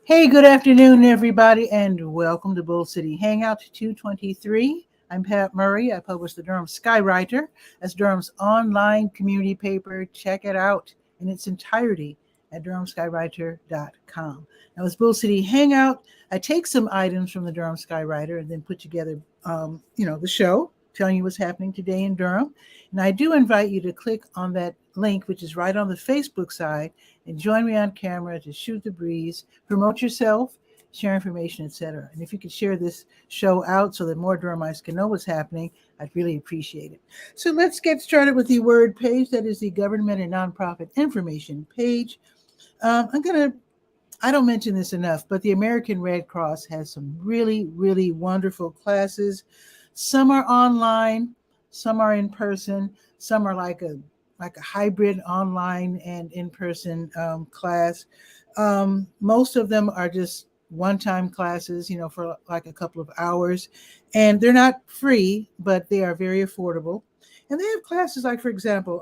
Hey, good afternoon, everybody, and welcome to Bull City Hangout 223. I'm Pat Murray. I publish the Durham Skywriter. That's Durham's online community paper. Check it out in its entirety at durhamskywriter.com. Now, it's Bull City Hangout. I take some items from the Durham Skywriter and then put together, the show, telling you what's happening today in Durham. And I do invite you to click on that link, which is right on the Facebook side, and join me on camera to shoot the breeze, promote yourself, share information, etc. And if you could share this show out so that more Durhamites can know what's happening, I'd really appreciate it. So let's get started with the word page. That is the government and nonprofit information page. I don't mention this enough, but the American Red Cross has some really, really wonderful classes. Some are online, some are in person, some are like a hybrid online and in-person class. Most of them are just one-time classes, for like a couple of hours. And they're not free, but they are very affordable. And they have classes like, for example,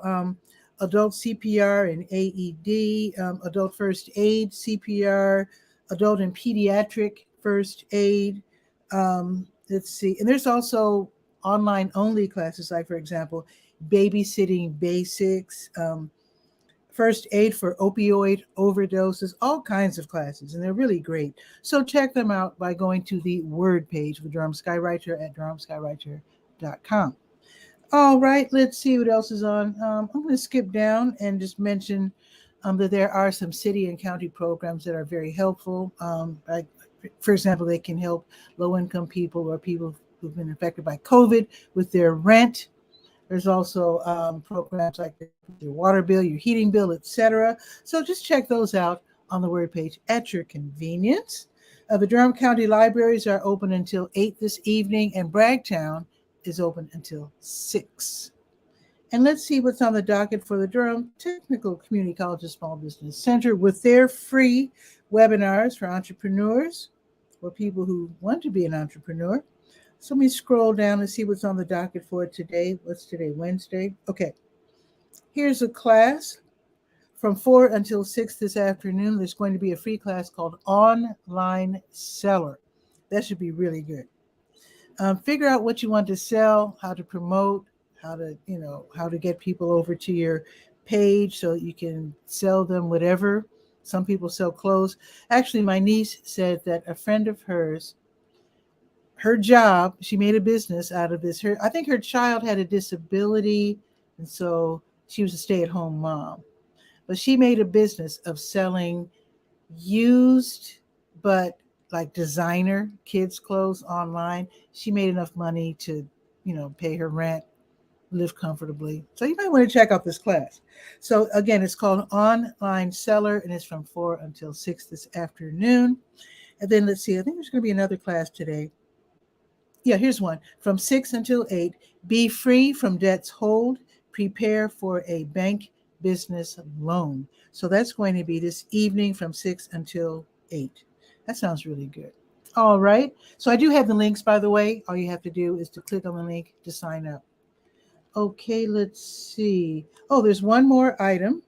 adult CPR and AED, adult first aid CPR, adult and pediatric first aid. Let's see. And there's also online only classes like, for example, babysitting basics, first aid for opioid overdoses, all kinds of classes, and they're really great. So check them out by going to the word page of Durham Skywriter at durhamskywriter.com. All right, let's see what else is on. I'm going to skip down and just mention that there are some city and county programs that are very helpful. For example, they can help low-income people or people who've been affected by COVID with their rent. There's also programs like your water bill, your heating bill, etc. So just check those out on the word page at your convenience. The Durham County Libraries are open until 8 this evening, and Bragtown is open until 6. And let's see what's on the docket for the Durham Technical Community College and Small Business Center with their free webinars for entrepreneurs or people who want to be an entrepreneur. So let me scroll down and see what's on the docket for today. What's today, Wednesday? Okay, here's a class from 4 until 6 this afternoon. There's going to be a free class called Online Seller. That should be really good. Figure out what you want to sell, how to promote, how to get people over to your page so you can sell them whatever. Some people sell clothes. Actually, my niece said that a friend of hers, her job, she made a business out of this. I think her child had a disability, and so she was a stay-at-home mom. But she made a business of selling used but like designer kids' clothes online. She made enough money to, pay her rent, live comfortably. So you might want to check out this class. So again, it's called Online Seller, and it's from 4 until 6 this afternoon. And then let's see, I think there's going to be another class today. Yeah, here's one. From 6 until 8, be free from debt's hold, prepare for a bank business loan. So that's going to be this evening from 6 until 8. That sounds really good. All right. So I do have the links, by the way. All you have to do is to click on the link to sign up. Okay, let's see. Oh, there's one more item.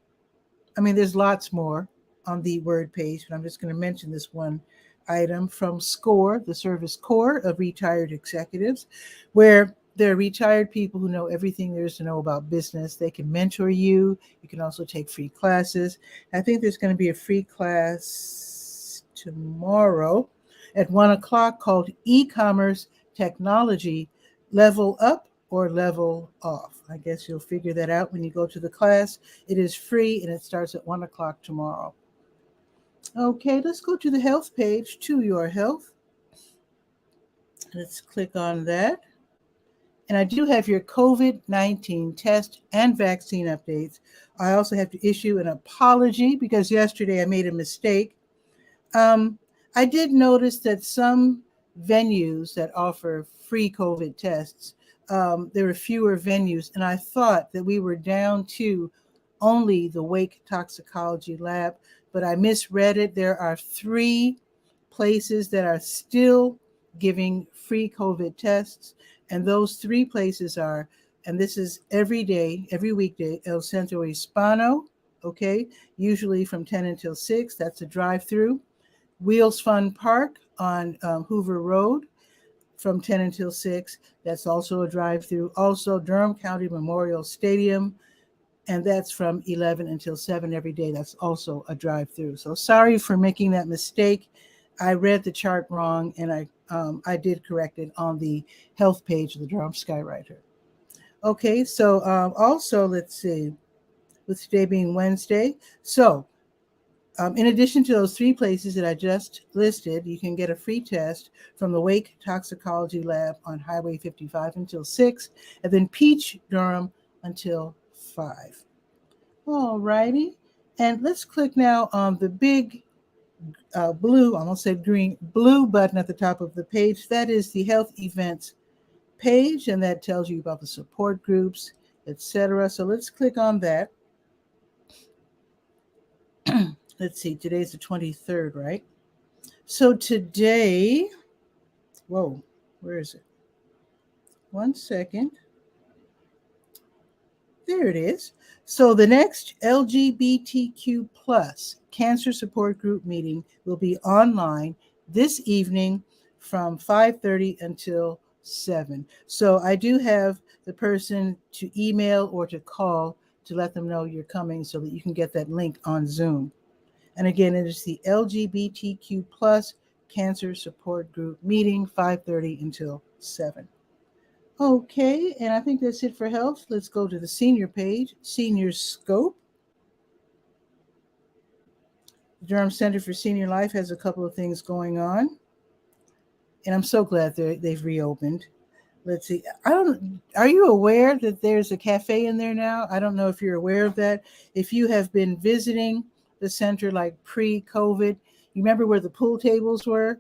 There's lots more on the word page, but I'm just going to mention this one item from SCORE, the Service Corps of Retired Executives, where there are retired people who know everything there is to know about business. They can mentor you. You can also take free classes. I think there's going to be a free class tomorrow at 1 o'clock called E-Commerce Technology Level Up or Level Off. I guess you'll figure that out when you go to the class. It is free and it starts at 1 o'clock tomorrow. Okay, let's go to the health page, To Your Health. Let's click on that. And I do have your COVID-19 test and vaccine updates. I also have to issue an apology because yesterday I made a mistake. I did notice that some venues that offer free COVID tests, there were fewer venues, and I thought that we were down to only the Wake Toxicology Lab, but I misread it. There are 3 places that are still giving free COVID tests, and those 3 places are, and this is every day, every weekday, El Centro Hispano, okay, usually from 10 until 6, that's a drive-through. Wheels Fun Park on Hoover Road from 10 until 6. That's also a drive-through. Also, Durham County Memorial Stadium, and that's from 11 until 7 every day. That's also a drive-through. So sorry for making that mistake. I read the chart wrong, and I did correct it on the health page of the Durham Skywriter. Okay, so also, let's see, with today being Wednesday. So in addition to those 3 places that I just listed, you can get a free test from the Wake Toxicology Lab on Highway 55 until 6, and then Peach, Durham until 5. All righty. And let's click now on the big blue, I almost said green, blue button at the top of the page. That is the health events page, and that tells you about the support groups, etc. So let's click on that. Let's see, today's the 23rd, right? So today, whoa, where is it? 1 second. There it is. So the next LGBTQ plus cancer support group meeting will be online this evening from 5:30 until 7. So I do have the person to email or to call to let them know you're coming so that you can get that link on Zoom. And again, it is the LGBTQ plus cancer support group meeting, 5:30 until 7. Okay, and I think that's it for health. Let's go to the senior page, senior scope. The Durham Center for Senior Life has a couple of things going on, and I'm so glad they've reopened. Let's see. Are you aware that there's a cafe in there now? I don't know if you're aware of that. If you have been visiting the center like pre-COVID, you remember where the pool tables were?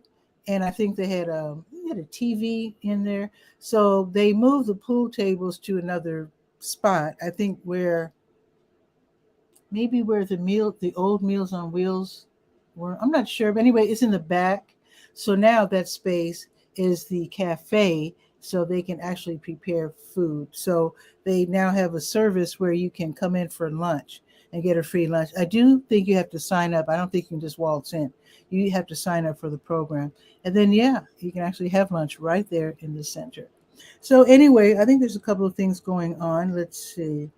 And I think they had a TV in there. So they moved the pool tables to another spot. I think where the old Meals on Wheels were. I'm not sure, but anyway, it's in the back. So now that space is the cafe, so they can actually prepare food. So they now have a service where you can come in for lunch and get a free lunch. I do think you have to sign up. I don't think you can just waltz in. You have to sign up for the program. And then, yeah, you can actually have lunch right there in the center. So anyway, I think there's a couple of things going on. Let's see.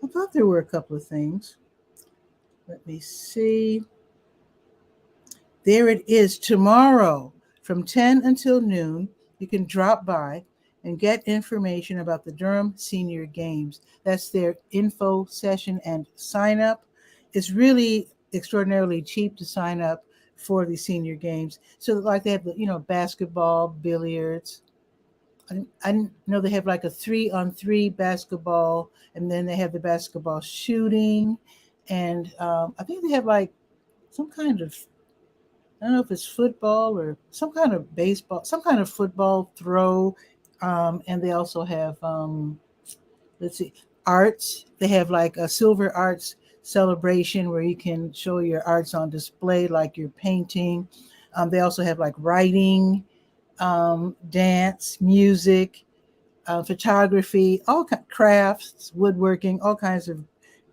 I thought there were a couple of things. Let me see. There it is. Tomorrow from 10 until noon, you can drop by and get information about the Durham Senior Games. That's their info session and sign up. It's really extraordinarily cheap to sign up for the Senior Games. So like they have, basketball, billiards. I know they have like a 3-on-3 basketball, and then they have the basketball shooting. And I think they have like some kind of, I don't know if it's football or some kind of baseball, some kind of football throw. And they also have, let's see, arts. They have like a silver arts celebration where you can show your arts on display, like your painting. They also have like writing, dance, music, photography, all crafts, woodworking, all kinds of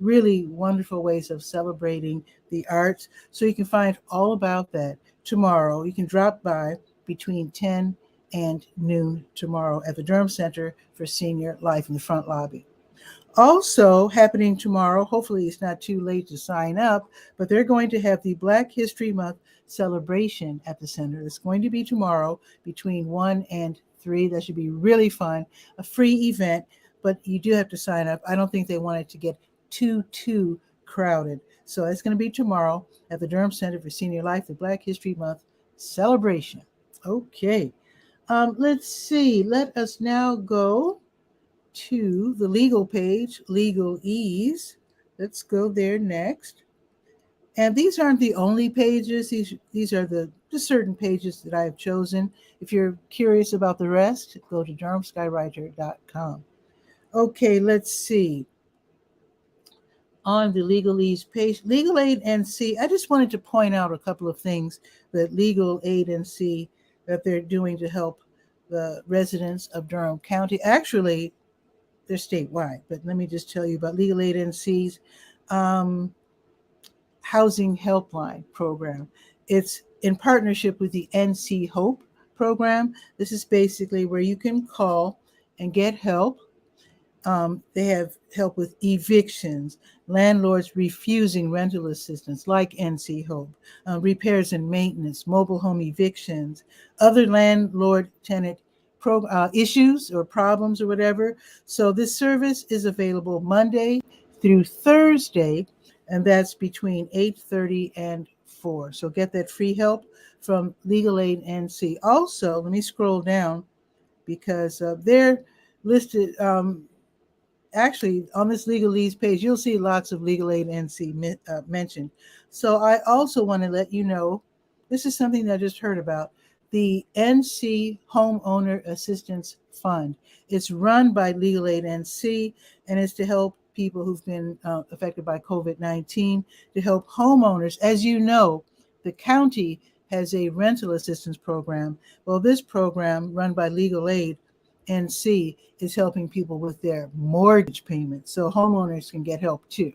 really wonderful ways of celebrating the arts. So you can find all about that tomorrow. You can drop by between 10 and noon tomorrow at the Durham Center for Senior Life in the front lobby. Also happening tomorrow, hopefully it's not too late to sign up, but they're going to have the Black History Month celebration at the center. It's going to be tomorrow between 1 and 3. That should be really fun. A free event, but you do have to sign up. I don't think they want it to get too crowded. So it's going to be tomorrow at the Durham Center for Senior Life, the Black History Month celebration. Okay. Let's see. Let us now go to the legal page, Legalese. Let's go there next. And these aren't the only pages. These are the certain pages that I have chosen. If you're curious about the rest, go to durhamskywriter.com. Okay, let's see. On the Legalese page, Legal Aid NC, I just wanted to point out a couple of things that Legal Aid NC that they're doing to help the residents of Durham County. Actually, they're statewide, but let me just tell you about Legal Aid NC's housing helpline program. It's in partnership with the NC Hope program. This is basically where you can call and get help. They have help with evictions, landlords refusing rental assistance like NC Hope, repairs and maintenance, mobile home evictions, other landlord-tenant issues or problems or whatever. So this service is available Monday through Thursday, and that's between 8:30 and 4. So get that free help from Legal Aid NC. Also, let me scroll down because they're listed. Actually, on this legalese page, you'll see lots of Legal Aid NC mentioned. So I also want to let you know, this is something that I just heard about, the NC Homeowner Assistance Fund. It's run by Legal Aid NC, and it's to help people who've been affected by COVID-19, to help homeowners. As you know, the county has a rental assistance program. Well, this program, run by Legal Aid NC, is helping people with their mortgage payments, so homeowners can get help too.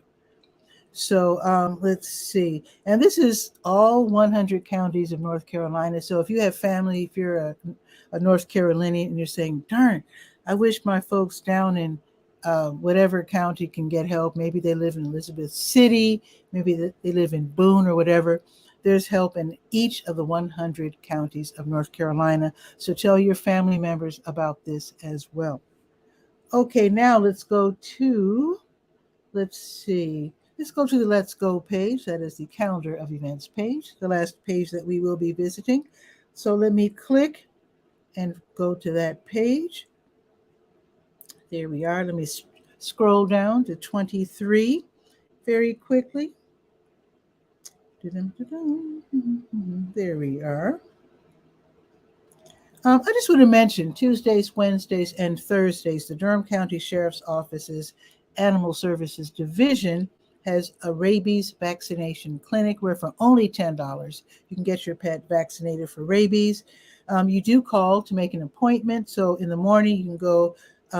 So let's see, and this is all 100 counties of North Carolina. So if you have family, if you're a North Carolinian and you're saying, darn, I wish my folks down in whatever county can get help, maybe they live in Elizabeth City, maybe they live in Boone or whatever, there's help in each of the 100 counties of North Carolina. So tell your family members about this as well. Okay, now let's go to the Let's Go page. That is the calendar of events page, the last page that we will be visiting. So let me click and go to that page. There we are. Let me scroll down to 23 very quickly. There we are. I just want to mention Tuesdays, Wednesdays, and Thursdays, the Durham County Sheriff's Office's Animal Services Division has a rabies vaccination clinic where for only $10, you can get your pet vaccinated for rabies. You do call to make an appointment. So in the morning, you can go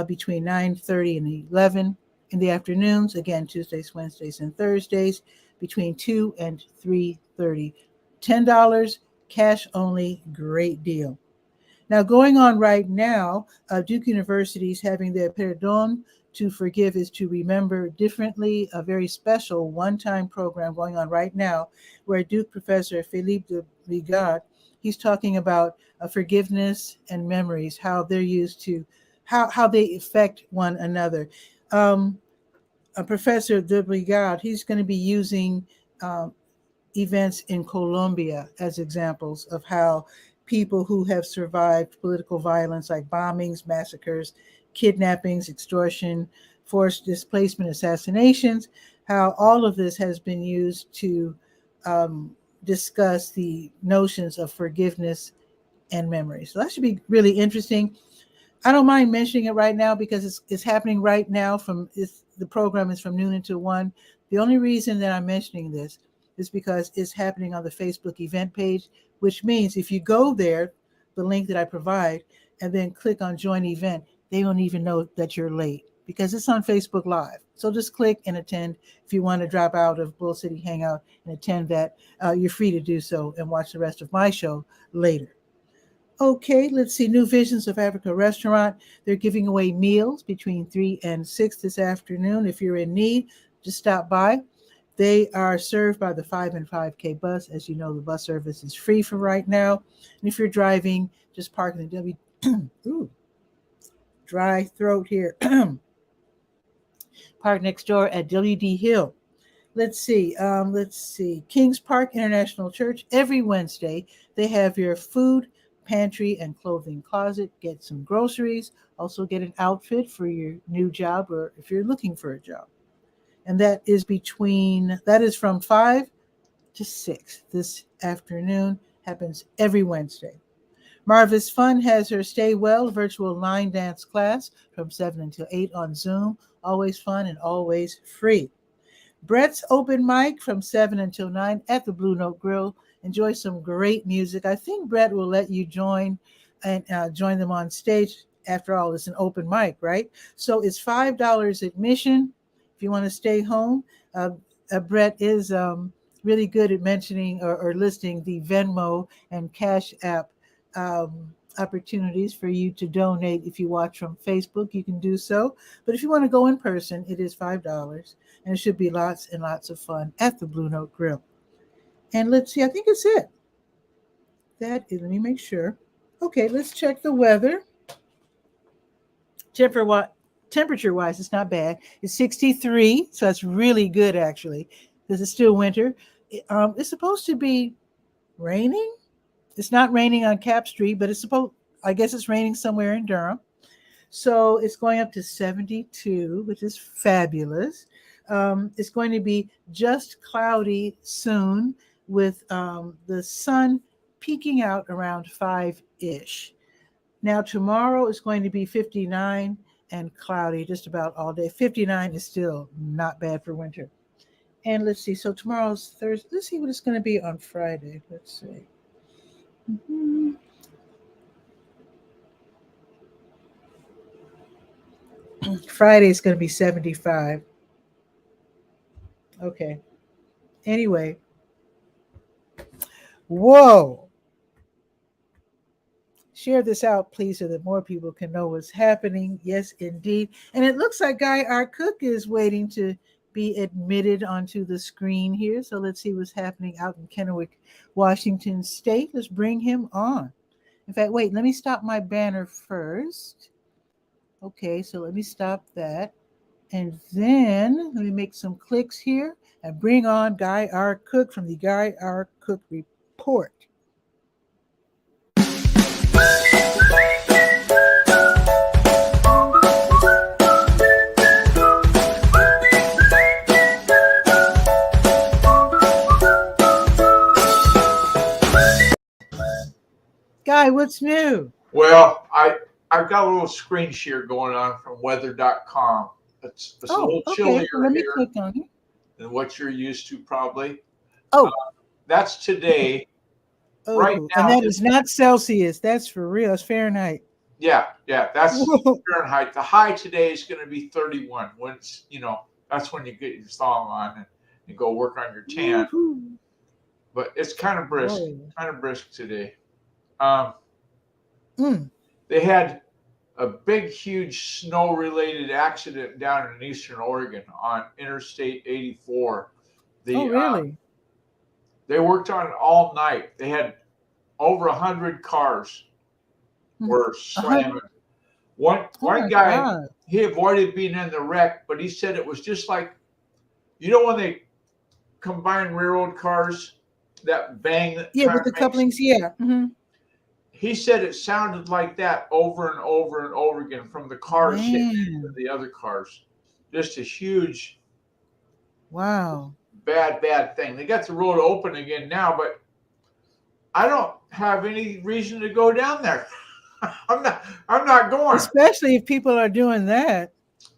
between 9:30 and 11. In the afternoons, again, Tuesdays, Wednesdays, and Thursdays, between 2 and 3:30. $10, cash only, great deal. Now, going on right now, Duke University is having their Perdón to Forgive is to Remember Differently, a very special one-time program going on right now, where Duke professor 𝗕𝗓𝗓 𝗔𝗓𝗓, he's talking about forgiveness and memories, how they're used to, how they affect one another. Professor 𝗕𝗓𝗓, he's going to be using events in Colombia as examples of how people who have survived political violence like bombings, massacres, kidnappings, extortion, forced displacement, assassinations, how all of this has been used to discuss the notions of forgiveness and memory. So that should be really interesting. I don't mind mentioning it right now because it's happening right now. The program is from noon until 1. The only reason that I'm mentioning this is because it's happening on the Facebook event page, which means if you go there, the link that I provide, and then click on join event, they won't even know that you're late because it's on Facebook Live. So just click and attend. If you want to drop out of Bull City Hangout and attend that, you're free to do so and watch the rest of my show later. Okay, let's see. New Visions of Africa restaurant. They're giving away meals between 3 and 6 this afternoon. If you're in need, just stop by. They are served by the 5 and 5K bus. As you know, the bus service is free for right now. And if you're driving, just park in the ooh, dry throat here. Park next door at WD Hill. Let's see. Kings Park International Church. Every Wednesday, they have your food pantry and clothing closet. Get some groceries. Also get an outfit for your new job or if you're looking for a job. And that is from 5 to 6 this afternoon. Happens every Wednesday. Marvis Fun has her Stay Well virtual line dance class from 7 until 8 on Zoom. Always fun and always free. Brett's open mic from 7 until 9 at the Blue Note Grill. Enjoy some great music. I think Brett will let you join them on stage. After all, it's an open mic, right? So it's $5 admission. If you want to stay home, Brett is really good at mentioning or listing the Venmo and Cash App opportunities for you to donate. If you watch from Facebook, you can do so. But if you want to go in person, it is $5, and it should be lots and lots of fun at the Blue Note Grill. And let's see, I think it's it. That is, let me make sure. Okay, let's check the weather. Temperature wise, it's not bad. It's 63, so that's really good actually, because it's still winter. It's supposed to be raining. It's not raining on Cap Street, but I guess it's raining somewhere in Durham. So it's going up to 72, which is fabulous. It's going to be just cloudy soon, with the sun peeking out around 5-ish. Now tomorrow is going to be 59 and cloudy just about all day. 59 is still not bad for winter. And let's see. So tomorrow's Thursday. Let's see what it's going to be on Friday. Let's see. Friday is going to be 75. Okay. Anyway. Whoa. Share this out, please, so that more people can know what's happening. Yes, indeed. And it looks like Guy R. Cook is waiting to be admitted onto the screen here. So let's see what's happening out in Kennewick, Washington State. Let's bring him on. In fact, wait, let me stop my banner first. Okay, so let me stop that. And then let me make some clicks here and bring on Guy R. Cook from the Guy R. Cook Report. Guy, what's new? Well, I've got a little screen share going on from weather.com. It's a little chillier Let me here click on it. than what you're used to, probably. Oh, that's today. Right now, and that is not Celsius. That's for real. It's Fahrenheit. Yeah, that's Fahrenheit. The high today is going to be 31. When it's, that's when you get your thong on and go work on your tan. Woo-hoo. But it's kind of brisk today. They had a big, huge snow-related accident down in eastern Oregon on Interstate 84. Really? They worked on it all night. They had over 100 cars were slamming. One guy, he avoided being in the wreck, but he said it was just like, when they combine railroad cars that bang. Yeah, with the couplings, yeah. Mm-hmm. He said it sounded like that over and over and over again from the cars hitting into the other cars. Just a huge, bad thing. They got the road open again now, but I don't have any reason to go down there. I'm not going. Especially if people are doing that.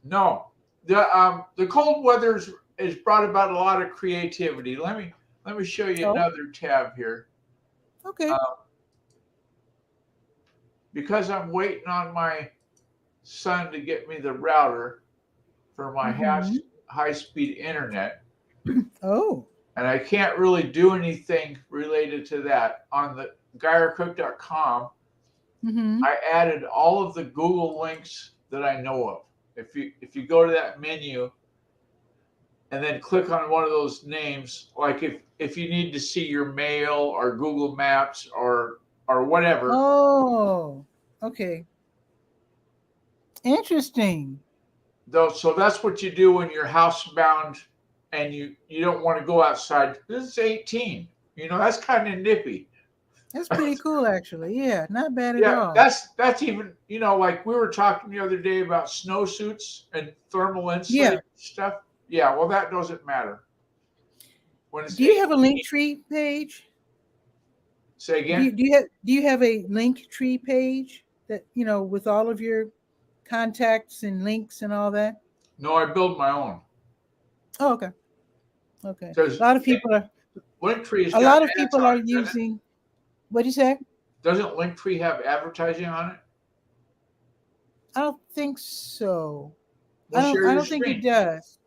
No, the cold weather has brought about a lot of creativity. Let me show you another tab here. Okay. Because I'm waiting on my son to get me the router for my high-speed internet. And I can't really do anything related to that. On the GuyRcook.com, I added all of the Google links that I know of. If you go to that menu and then click on one of those names, like if you need to see your mail or Google Maps or whatever. Oh, okay. Interesting. So that's what you do when you're housebound and you don't want to go outside. This is 18. That's kind of nippy. That's pretty cool, actually. Yeah, not bad at all. That's even, like we were talking the other day about snowsuits and thermal insulated stuff. Yeah, well, that doesn't matter. Do you have a Linktree page? Say again? Do you have a Linktree page that, with all of your contacts and links and all that? No, I build my own. Oh, okay. Okay. A lot of people are. Linktree. A lot of people are using. What do you say? Doesn't Linktree have advertising on it? I don't think so. Well, I don't think it does.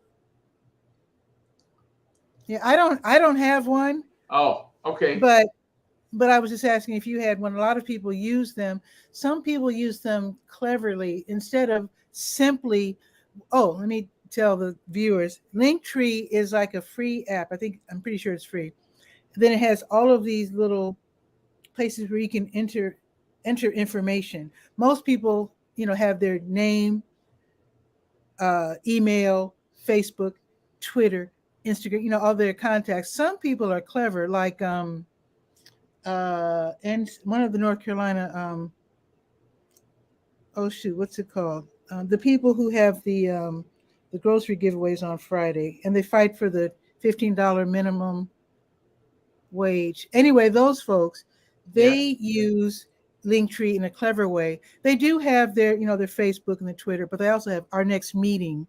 Yeah, I don't have one. Oh, okay. But I was just asking if you had one. A lot of people use them. Some people use them cleverly instead of simply. Oh, let me tell the viewers. Linktree is like a free app. I'm pretty sure it's free. Then it has all of these little places where you can enter information. Most people, have their name, email, Facebook, Twitter, Instagram, all their contacts. Some people are clever, like and one of the North Carolina oh shoot, what's it called? The people who have the grocery giveaways on Friday, and they fight for the $15 minimum wage. Anyway, those folks, they use Linktree in a clever way. They do have their their Facebook and their Twitter, but they also have our next meeting.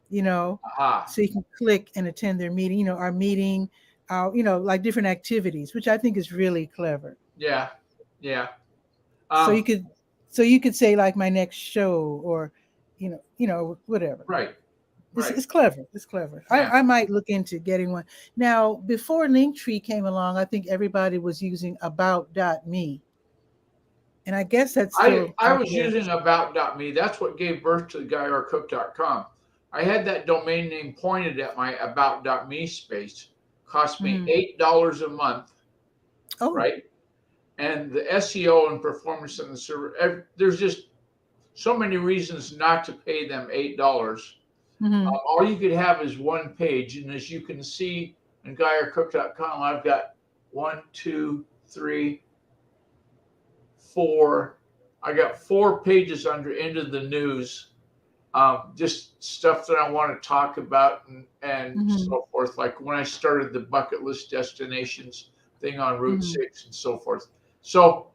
So you can click and attend their meeting. Our meeting, like different activities, which I think is really clever. Yeah, yeah. So you could say like my next show, or whatever. Right. It's clever. It's clever. Yeah. I might look into getting one. Now, before Linktree came along, I think everybody was using about.me. And I guess that's still I was using about.me. That's what gave birth to the 𝗕𝗓𝗟𝗧𝗬. I had that domain name pointed at my about.me space. Cost me $8 a month. Oh. Right. And the SEO and performance on the server, there's just so many reasons not to pay them $8. All you could have is one page. And as you can see in 𝗕𝗓𝗟𝗧𝗬.com, I've got 1, 2, 3, 4. I got 4 pages under into the news. Just stuff that I want to talk about and so forth. Like when I started the bucket list destinations thing on Route 6 and so forth. So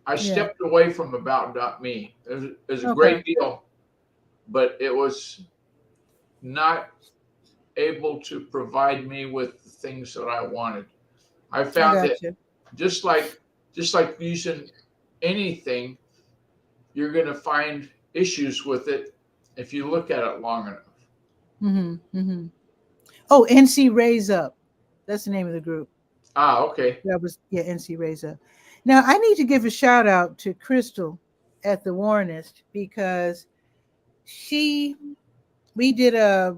I stepped away from about.me. It was a great deal, but it was not able to provide me with the things that I wanted. I found that just like using anything, you're going to find issues with it if you look at it long enough. Oh, NC Raise Up. That's the name of the group. Okay. That was NC Raise Up. Now I need to give a shout out to Crystal at the Warrenist, because we did a,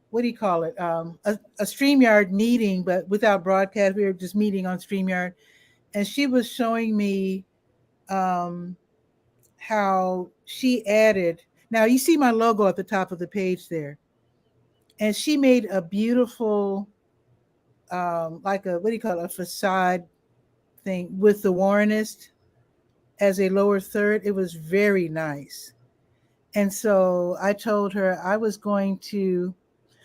what do you call it? A StreamYard meeting, but without broadcast. We were just meeting on StreamYard, and she was showing me how she added. Now you see my logo at the top of the page there, and she made a beautiful, like a, what do you call it? A facade thing with the Warrenist as a lower third. It was very nice. And so I told her I was going to,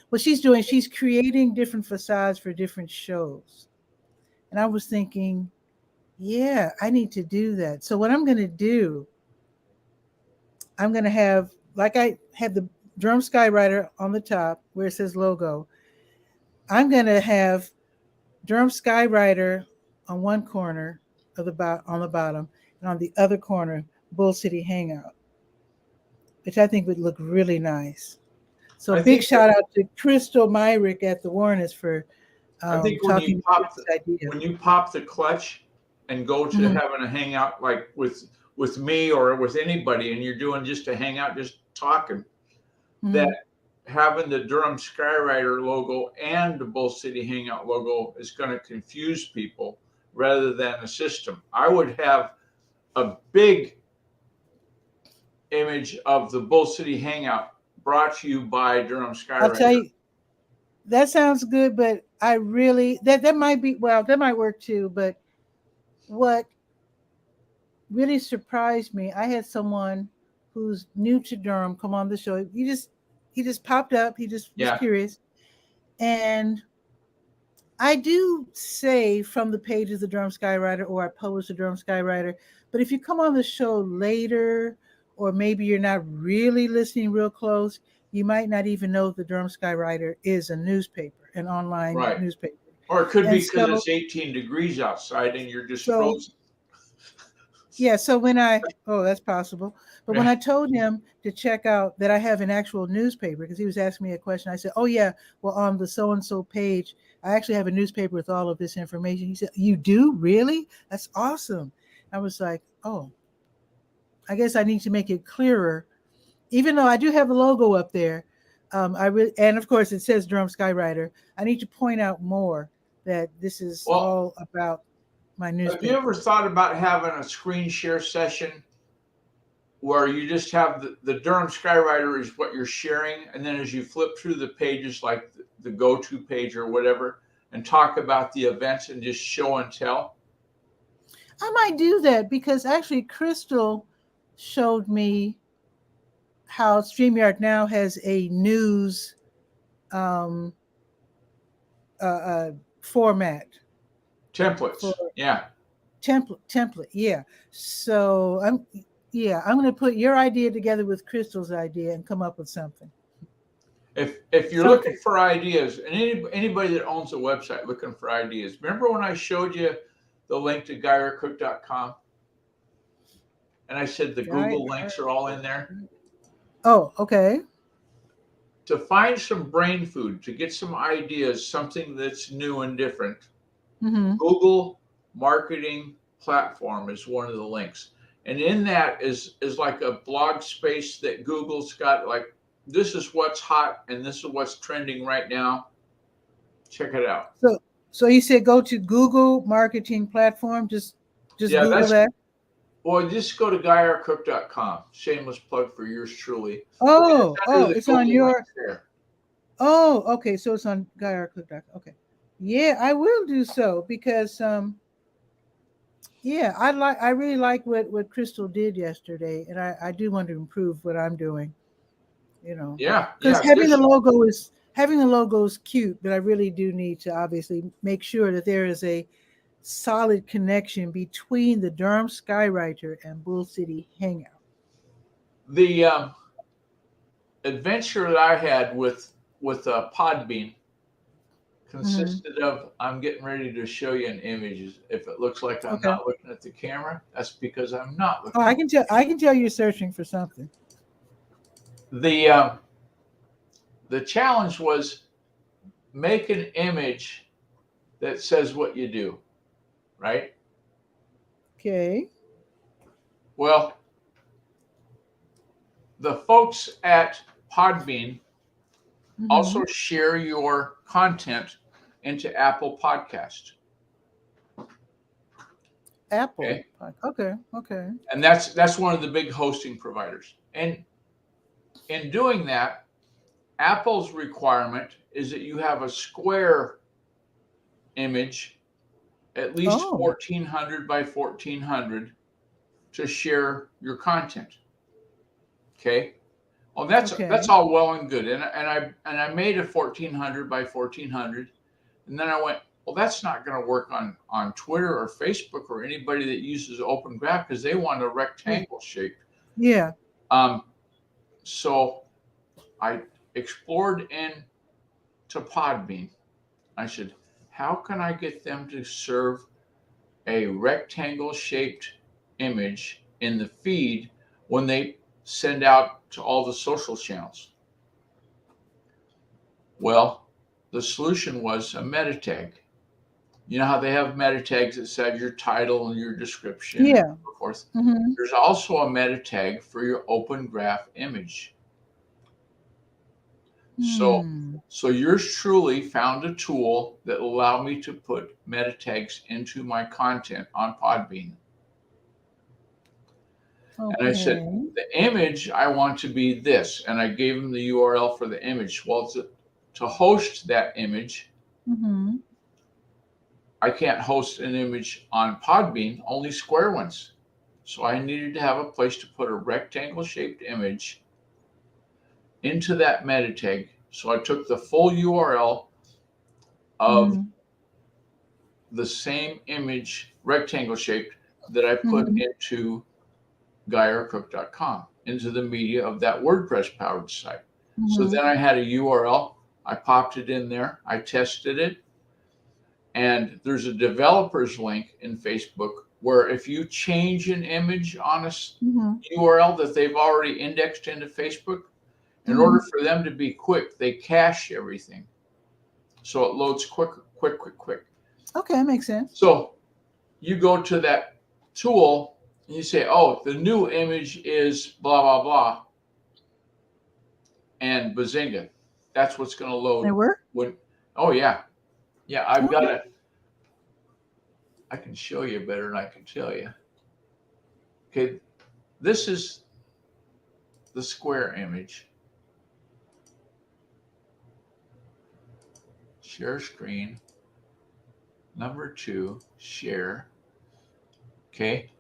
what she's doing, she's creating different facades for different shows. And I was thinking, yeah, I need to do that. So what I'm going to do, I'm going to have, like I have the Durham Skywriter on the top where it says logo. I'm going to have Durham Skywriter on one corner of on the bottom, and on the other corner, Bull City Hangout, which I think would look really nice. So big shout out to Crystal Myrick at the Warrenist for I think when you pop the clutch and go to having a hangout like with me or with anybody, and you're doing just a hangout, just talking, that having the Durham Skywriter logo and the Bull City Hangout logo is going to confuse people rather than a system. I would have a big image of the Bull City Hangout brought to you by Durham Skywriter. I'll tell you, that sounds good, but I really, that might be, well, that might work too, but what really surprised me, I had someone who's new to Durham come on the show. He just popped up. He just was curious. And I do say from the pages of the Durham Skywriter, or I publish the Durham Skywriter, but if you come on the show later, or maybe you're not really listening real close, you might not even know the Durham Skywriter is a newspaper, an online newspaper. Or it could be because it's 18 degrees outside and you're just frozen. Yeah, so that's possible. But when I told him to check out that I have an actual newspaper, because he was asking me a question, I said, oh yeah, well, on the so-and-so page, I actually have a newspaper with all of this information. He said, you do? Really? That's awesome. I was like, oh, I guess I need to make it clearer. Even though I do have a logo up there, and of course it says Durham Skywriter, I need to point out more that this is all about my newspaper. Have you ever thought about having a screen share session where you just have the Durham Skywriter is what you're sharing, and then as you flip through the pages, like the go-to page or whatever, and talk about the events and just show and tell? I might do that because actually Crystal showed me how StreamYard now has a news format. Templates. Template. Yeah. So I'm going to put your idea together with Crystal's idea and come up with something. If you're looking for ideas, and anybody that owns a website looking for ideas, remember when I showed you the link to 𝗕𝗓𝗟𝗧.com? And I said the Google links are all in there. Oh, okay. To find some brain food, to get some ideas, something that's new and different, Google Marketing Platform is one of the links. And in that is like a blog space that Google's got, like, this is what's hot and this is what's trending right now. Check it out. So you said go to Google Marketing Platform, just Google that? Well, just go to 𝗕𝗓𝗟𝗧.com. Shameless plug for yours truly. It's on your. Oh, okay. So it's on 𝗕𝗓𝗟𝗧.com. Okay. Yeah, I will do so because I really like what Crystal did yesterday, and I do want to improve what I'm doing. Because having the logo is cute, but I really do need to obviously make sure that there is a solid connection between the Durham Skywriter and Bull City Hangout. The adventure that I had with Podbean consisted of, I'm getting ready to show you an image. If it looks like I'm not looking at the camera, that's because I'm not looking. Oh, I can tell you're searching for something. The challenge was make an image that says what you do, right? Okay. Well, the folks at Podbean also share your content into Apple Podcast. Apple. Okay. And that's one of the big hosting providers. And in doing that, Apple's requirement is that you have a square image, at least 1400 by 1400, to share your content. Okay. Well, that's all well and good. And I made a 1400 by 1400, and then I went, well, that's not going to work on Twitter or Facebook or anybody that uses Open Graph because they want a rectangle shape. Yeah. So I explored into Podbean. I said, how can I get them to serve a rectangle shaped image in the feed when they send out to all the social channels? Well, the solution was a meta tag. You know how they have meta tags that said your title and your description and so forth? There's also a meta tag for your Open Graph image. So yours truly found a tool that allowed me to put meta tags into my content on Podbean. And I said, the image I want to be this, and I gave them the URL for the image. Well, to host that image, I can't host an image on Podbean, only square ones. So I needed to have a place to put a rectangle shaped image into that meta tag. So I took the full URL of the same image, rectangle shaped, that I put into 𝗕𝗓𝗟𝗧.com, into the media of that WordPress powered site. So then I had a URL. I popped it in there. I tested it. And there's a developer's link in Facebook where if you change an image on a URL that they've already indexed into Facebook, in order for them to be quick, they cache everything. So it loads quick. Okay, that makes sense. So you go to that tool and you say, oh, the new image is blah, blah, blah. And bazinga. That's what's going to load. They work? Oh, yeah. Yeah, I've got it. I can show you better than I can tell you. Okay, this is the square image. Share screen. Number 2, share. Okay.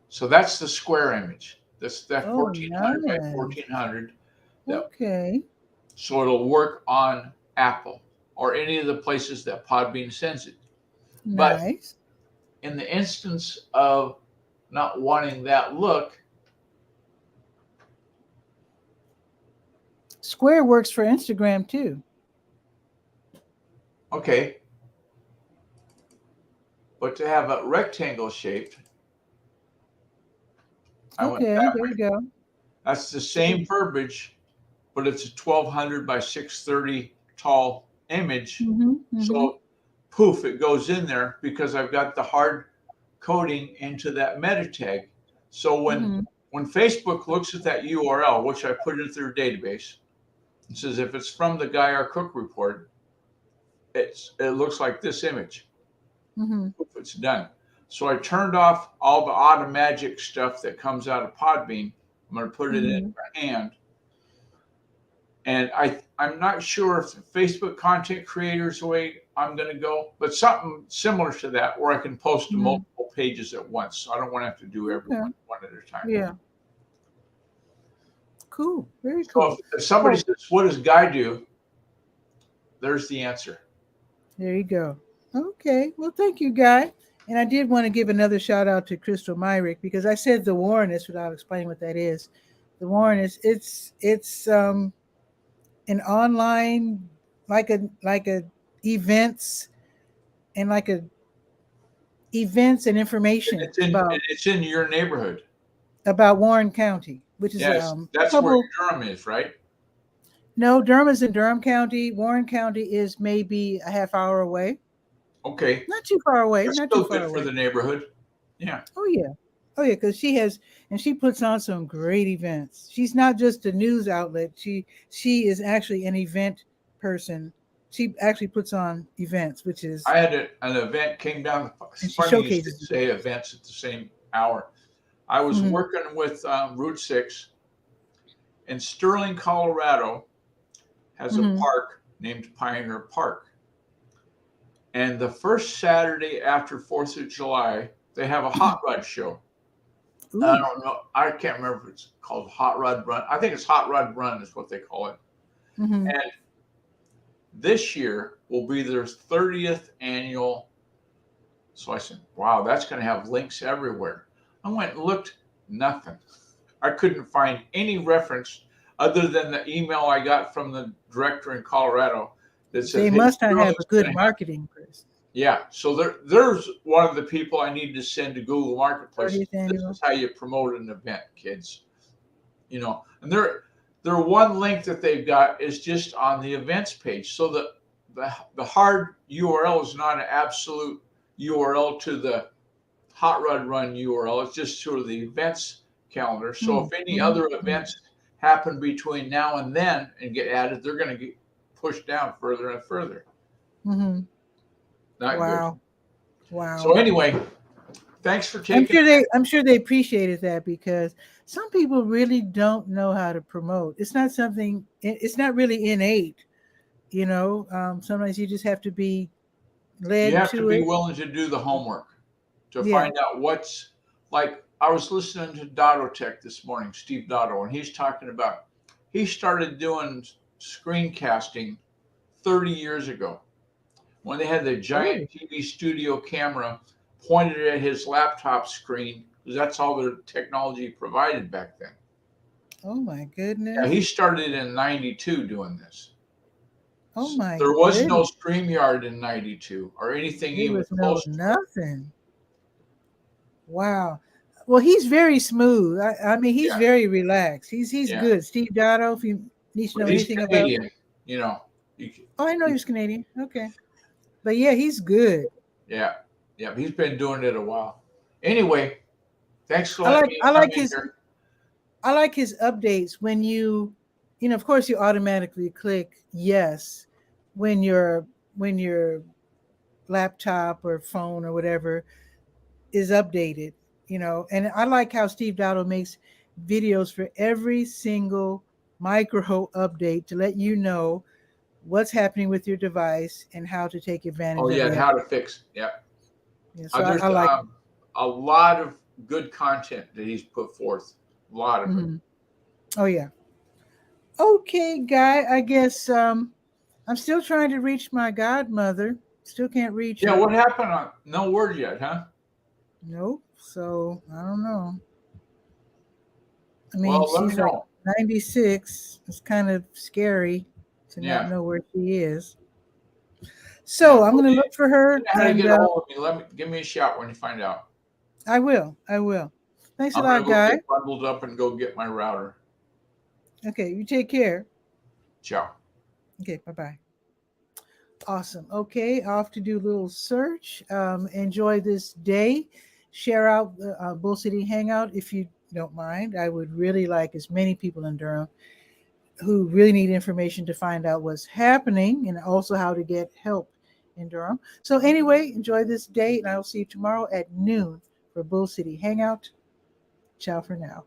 So that's the square image. That's that 1400 by 1400. Okay. So it'll work on Apple or any of the places that Podbean sends it. Nice. But in the instance of not wanting that look, Square works for Instagram too. Okay. But to have a rectangle shaped, Okay, there you go. That's the same verbiage, but it's a 1200 by 630 tall image. So poof, it goes in there because I've got the hard coding into that meta tag. So when Facebook looks at that URL, which I put into their database, it says if it's from the Guy R. Cook report, it looks like this image. Poof, it's done. So I turned off all the automagic stuff that comes out of Podbean. I'm going to put it in my hand. And I'm not sure if Facebook content creators the way I'm going to go, but something similar to that where I can post to multiple pages at once. So I don't want to have to do everyone one at a time. Yeah. Cool. Very cool. So if somebody says, what does Guy do? There's the answer. There you go. Okay. Well, thank you, Guy. And I did want to give another shout out to 𝗕𝗨𝗟𝗟 because I said the warrenness without explaining what that is. The warrenness, it's an online like a events and information. And it's in your neighborhood. About Warren County, which is that's where Durham is, right? No, Durham is in Durham County. Warren County is maybe a half hour away. Okay. Not too far away. That's not still too far good away. for the neighborhood. Yeah. Oh yeah. Because she puts on some great events. She's not just a news outlet. She is actually an event person. She actually puts on events, which is. I had an event came down. And she showcases to say events at the same hour. I was working with Route 6 in Sterling, Colorado. Has a park named Pioneer Park. And the first Saturday after 4th of July, they have a hot rod show. I don't know. I can't remember if it's called Hot Rod Run. I think it's Hot Rod Run is what they call it. And this year will be their 30th annual. So I said, wow, that's going to have links everywhere. I went and looked, nothing. I couldn't find any reference other than the email I got from the director in Colorado that said, they must have a good marketing person. Yeah. So there's one of the people I need to send to Google Marketplace. This is how you promote an event, kids. You know, and their one link that they've got is just on the events page. So the hard URL is not an absolute URL to the Hot Rod Run URL. It's just sort of the events calendar. So if any other events happen between now and then and get added, they're going to get pushed down further and further. Not good. Wow. So anyway, thanks for taking. I'm sure they appreciated that because some people really don't know how to promote. It's not something. It's not really innate. You know, sometimes you just have to be led to it. You have to be willing to do the homework to find out what's like. I was listening to Dottotech this morning, Steve Dotto, and he's talking about he started doing screencasting 30 years ago when they had the giant TV studio camera pointed at his laptop screen, because that's all their technology provided back then. Oh my goodness. Yeah, he started in 92 doing this. Oh my There was no StreamYard in 92 or anything even close. Nothing. Wow. Well, he's very smooth. I mean, he's Yeah. very relaxed. He's Yeah. good. Steve Dotto, if you need to know But he's anything about. Canadian, you know. Oh, I know he's Canadian. Okay. But yeah, he's good. Yeah. Yeah. He's been doing it a while. Anyway, thanks for I letting like me I come like in his here. I like his updates when you know, of course you automatically click yes when your laptop or phone or whatever is updated, you know. And I like how Steve Dotto makes videos for every single micro update to let you know what's happening with your device and how to take Oh advantage of yeah, the and app. how to fix. Yeah. Yeah, so There's I like a lot of good content that he's put forth. A lot it. of it. Oh yeah. Okay, Guy. I guess I'm still trying to reach my godmother. Still can't reach Yeah. her. What happened on no word yet, huh? Nope. So I don't know. I mean, Well, let me she's like know. 96. It's kind of scary to not Yeah. know where she is. Yeah. So I'm Well, going to look for her, you know how to and get a hold of me. Give me a shout when you find out. I will. I will. Thanks a I'm gonna lot, go Guy. get bundled up and go get my router. Okay, you take care. Ciao. Okay, bye bye. Awesome. Okay, off to do a little search. Enjoy this day. Share out the Bull City Hangout if you don't mind. I would really like as many people in Durham who really need information to find out what's happening and also how to get help in Durham. So, anyway, enjoy this day, and I'll see you tomorrow at noon for Bull City Hangout. Ciao for now.